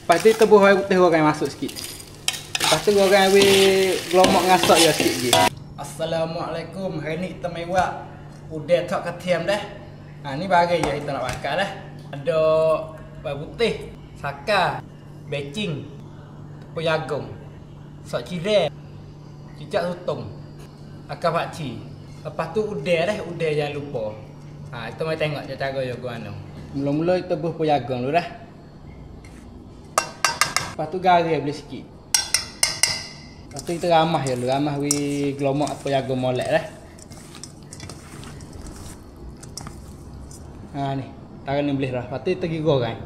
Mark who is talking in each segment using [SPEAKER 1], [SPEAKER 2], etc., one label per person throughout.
[SPEAKER 1] Lepas tu tebuh air putih goreng masuk sikit. Lepas tu goreng air gelomok ngasak ya sikit lagi. Assalamualaikum. Hari ni kita mai buat udang tok ketiam dah. Ni bagai je kita nak bakar dah. Ada air putih, saka, becing, tepung jagung, sok cireng, cicak sotong, akar pakcik. Lepas tu udang dah, udang jangan lupa. Kita mai tengok cara dia ke mana. Mula-mula kita buh tepung jagung dulu dah. Lepas tu garam boleh sikit. Lepas tu kita ramah je dulu, ramah wi gelomok tepung jagung molek dah. Ni, tangan ni boleh dah. Lepas tu kita pergi goreng.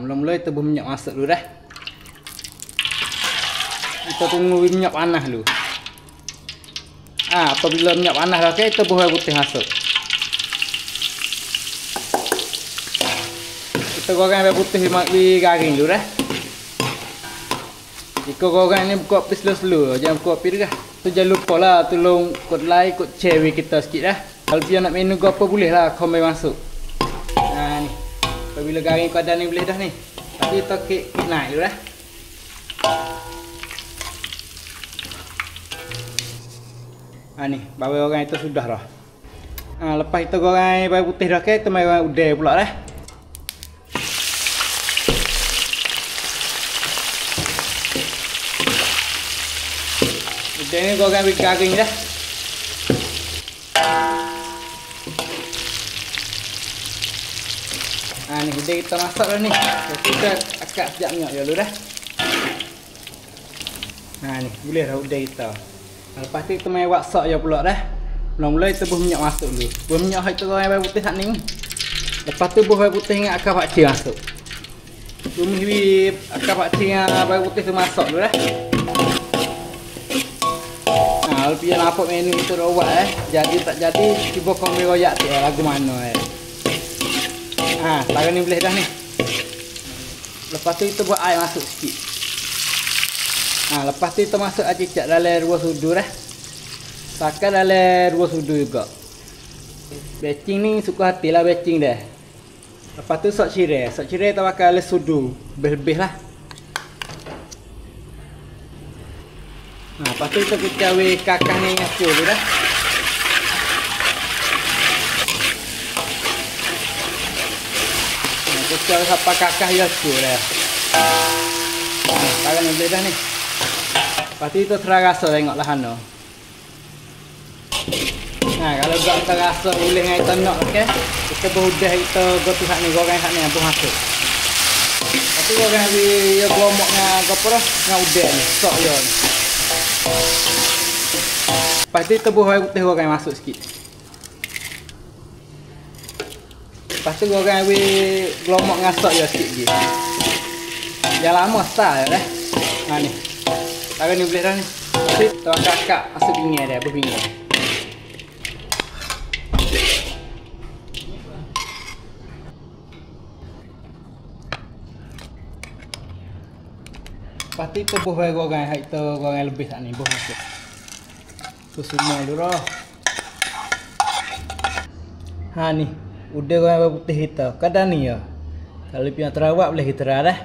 [SPEAKER 1] Mula-mula kita buh minyak masuk dulu dah. Kita tunggu minyak panas dulu. Apabila minyak panas dah, kita buh air putih masuk. Kita goreng air putih di garing dulu dah. Jika goreng ni buka api slow-slow, jangan buka api dah. Tu jangan lupa lah tolong kod like, kod share kita sikit dah. Kalau dia nak menu apa boleh lah komen masuk. Ni. Apabila garing keadaan ni boleh dah ni. Tapi kita kek naik dulu dah. Ni, bawang goreng itu sudah dah. Lepas kita goreng bawang putih dah, kita mai goreng udang pula dah. Udang ni goreng garing dah. Ni udang kita masak dah ni. Kita akak sekejap minyak dulu dah. Ni boleh dah udang kita. Lepas tu kita main waksak je pula dah. Mula-mula kita buh minyak masuk dulu. Buh minyak kita goreng air putih kat ni. Lepas tu buh air putih dengan akar pakcik masuk. Tumis akar pakcik dengan air putih tu masuk dulu dah. Kalau dia nampak menu itu dah buat jadi tak jadi cuba komen royak tu lagu mana sekarang ni boleh dah ni. Lepas tu kita buat air masuk sikit. Lepas tu kita masuk air cicak dalam 2 sudu dah. Saka dalam 2 sudu juga. Becing ni suka hati lah becing dah. Lepas tu sok cireng. Sok cireng kita pakai dalam sudu. Lebih-lebih lah. Lepas tu kita pecah kakak ni ngacu dulu dah. Pecah sampai kakak ngacu dah. Sekarang ni boleh dah ni. Lepas tu kita terasa tengok lah hana. Kalau tak terasa boleh dengan kita nak kita berudah kita gotu hak ni, goreng hak ni apa masuk. Lepas tu goreng dia gelomok dengan apa dah, dengan udang ni, sok je. Lepas tu kita buh air putih goreng masuk sikit. Lepas tu goreng air gelomok ngasak je sikit lagi. Jangan lama start dah. Ni. Sekarang ni boleh dah ni. Lepas tu kita kakak masuk pinggan dia, berpinggan. Lepas tu kita buh air goreng, kita goreng lebih tak ni, buh masuk. Tu semua dulu dah. Ni, udah goreng air putih kita. Kadang ni ya. Kalau pian terawak boleh kita dah.